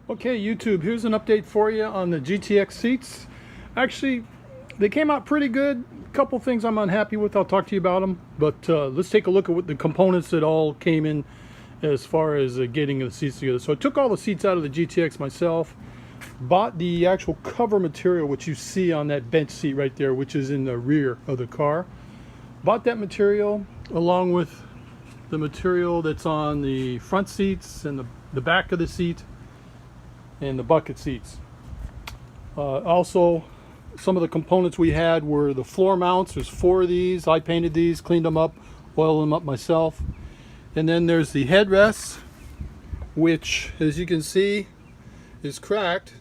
Okay, YouTube, here's an update for you on the GTX seats. Actually, they came out pretty good. A couple things I'm unhappy with. I'll talk to you about them. But let's take a look at what the components that all came in as far as getting the seats together. So I took all the seats out of the GTX myself. Bought the actual cover material, which you see on that bench seat right there, which is in the rear of the car. Bought that material along with the material that's on the front seats and the back of the seat and the bucket seats. Also, some of the components we had were the floor mounts. There's 4 of these. I painted these, cleaned them up, oiled them up myself. And then there's the headrests, which, as you can see, is cracked.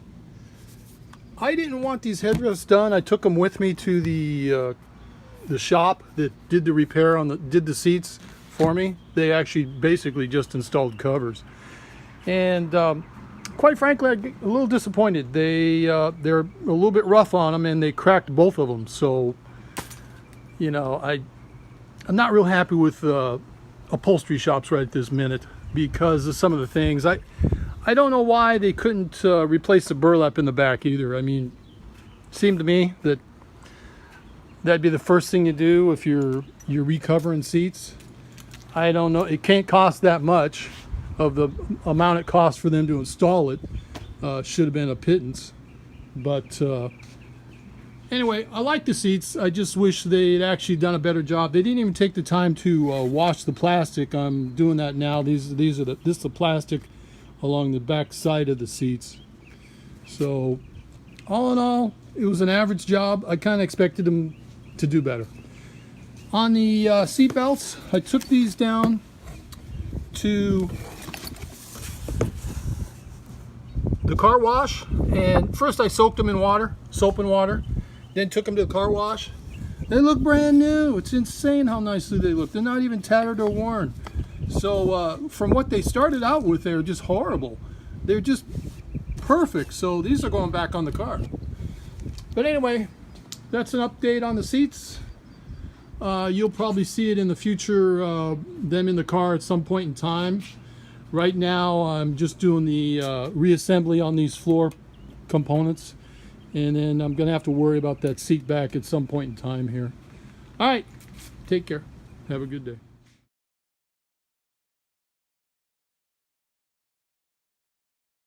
I didn't want these headrests done. I took them with me to the shop that did the repair did the seats for me. They actually basically just installed covers, and quite frankly, I get a little disappointed. They're a little bit rough on them, and they cracked both of them. So, you know, I'm not real happy with upholstery shops right at this minute because of some of the things. I don't know why they couldn't replace the burlap in the back either. I mean, it seemed to me that that'd be the first thing you do if you're recovering seats. I don't know. It can't cost that much. Of the amount it cost for them to install it, should have been a pittance. But anyway, I like the seats. I just wish they'd actually done a better job. They didn't even take the time to wash the plastic. this is the plastic along the back side of the seats. So all in all, it was an average job. I kind of expected them to do better. On the seat belts, I took these down to the car wash, and first I soaked them in water, soap and water, then took them to the car wash. They look brand new. It's insane how nicely they look. They're not even tattered or worn. So from what they started out with, they were just horrible. They're just perfect. So these are going back on the car. But anyway, that's an update on the seats. You'll probably see it in the future, them in the car at some point in time. Right now, I'm just doing the reassembly on these floor components, and then I'm going to have to worry about that seat back at some point in time here. All right, take care. Have a good day.